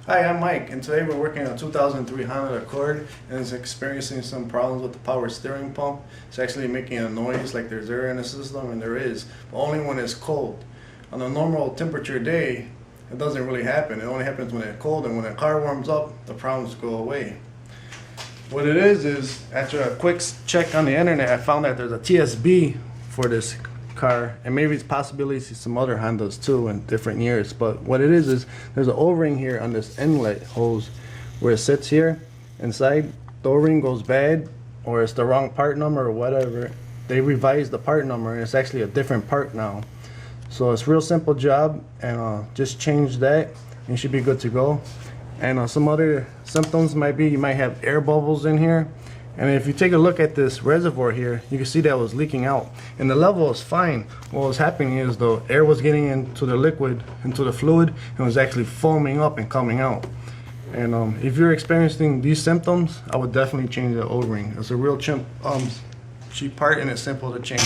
Hi, I'm Mike, and today we're working on a 2003 Honda Accord, and it's experiencing some problems with the power steering pump. It's actually making a noise like there's air in the system, and there is, but only when it's cold. On a normal temperature day, it doesn't really happen. It only happens when it's cold, and when the car warms up, the problems go away. What it is after a quick check on the internet, I found that there's a TSB for this car, and maybe it's possibly some other Hondas too in different years. But what it is there's an O-ring here on this inlet hose where it sits here inside. The O-ring goes bad, or it's the wrong part number or whatever. They revised the part number and it's actually a different part now. So it's a real simple job, and just change that and you should be good to go. And some other symptoms might be you might have air bubbles in here. And if you take a look at this reservoir here, you can see that it was leaking out. And the level is fine. What was happening is the air was getting into the liquid, into the fluid, and was actually foaming up and coming out. And if you're experiencing these symptoms, I would definitely change the O-ring. It's a real cheap part, and it's simple to change.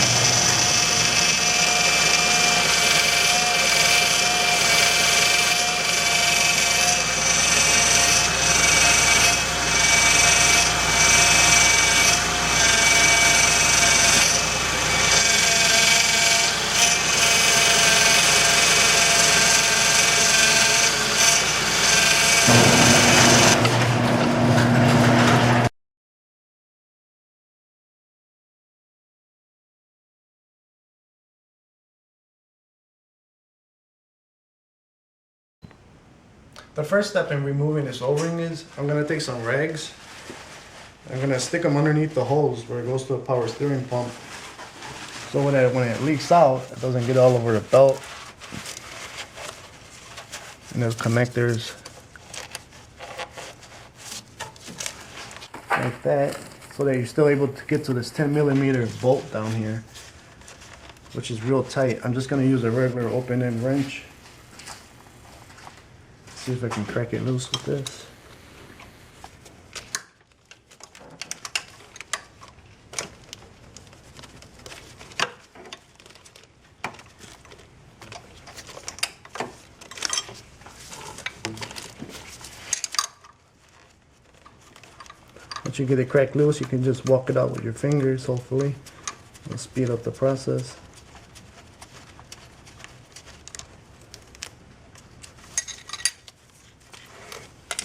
The first step in removing this O-ring is I'm going to take some rags. I'm going to stick them underneath the hose where it goes to the power steering pump. So when it leaks out, it doesn't get all over the belt. And there's connectors like that, so that you're still able to get to this 10mm bolt down here, which is real tight. I'm just going to use a regular open-end wrench. See if I can crack it loose with this. Once you get it cracked loose, you can just walk it out with your fingers, hopefully. It'll speed up the process.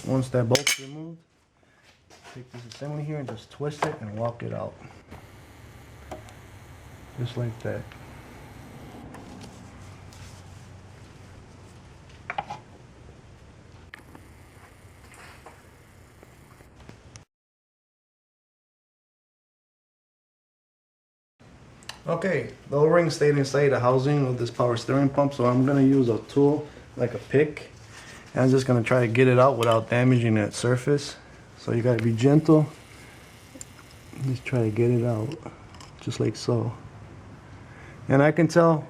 Once that bolt's removed, take this assembly here and just twist it and walk it out. Just like that. Okay, the O-ring stayed inside the housing of this power steering pump, so I'm going to use a tool like a pick. And I'm just going to try to get it out without damaging that surface. So you got to be gentle. Just try to get it out, just like so. And I can tell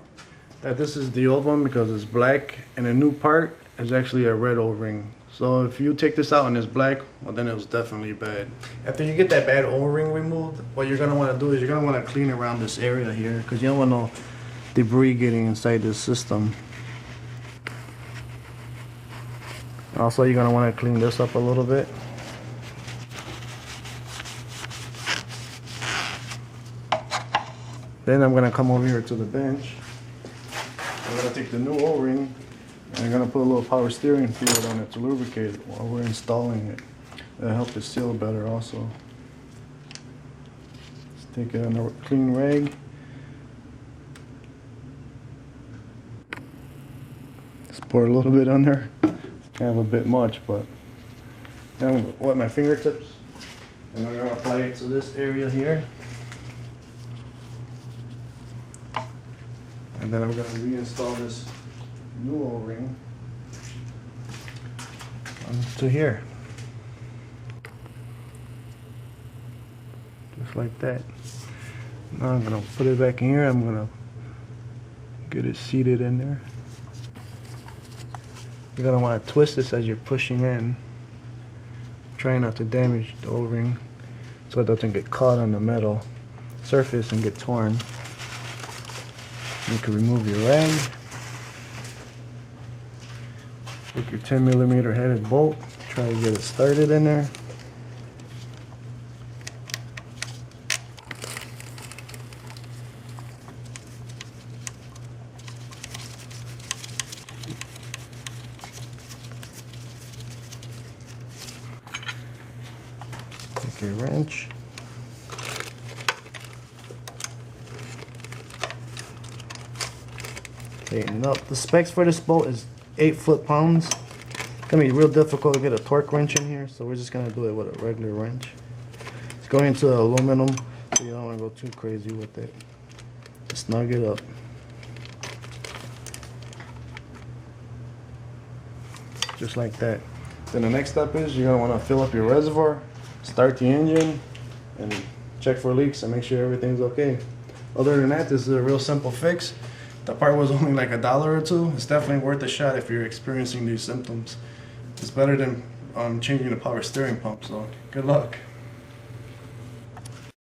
that this is the old one because it's black, and the new part is actually a red O-ring. So if you take this out and it's black, well then it was definitely bad. After you get that bad O-ring removed, what you're going to want to do is you're going to want to clean around this area here, because you don't want no debris getting inside this system. Also, you're going to want to clean this up a little bit. Then I'm going to come over here to the bench. I'm going to take the new O-ring and I'm going to put a little power steering fluid on it to lubricate it while we're installing it. That'll help it seal better also. Let's take it on a clean rag. Just pour a little bit on there. Kind of a bit much, but now I'm going to wet my fingertips and I'm going to apply it to this area here. And then I'm going to reinstall this new O-ring onto here. Just like that. Now I'm going to put it back in here. I'm going to get it seated in there. You're going to want to twist this as you're pushing in. Try not to damage the O-ring so it doesn't get caught on the metal surface and get torn. You can remove your rag. Take your 10mm headed bolt, try to get it started in there. Take your wrench. Tighten it up. The specs for this bolt is 8 foot-pounds. It's gonna be real difficult to get a torque wrench in here, so we're just gonna do it with a regular wrench. It's going into aluminum, so you don't wanna go too crazy with it. Just snug it up. Just like that. Then the next step is you're gonna wanna fill up your reservoir, start the engine, and check for leaks and make sure everything's okay. Other than that, this is a real simple fix. The part was only like $1 or $2. It's definitely worth a shot if you're experiencing these symptoms. It's better than changing the power steering pump, so good luck.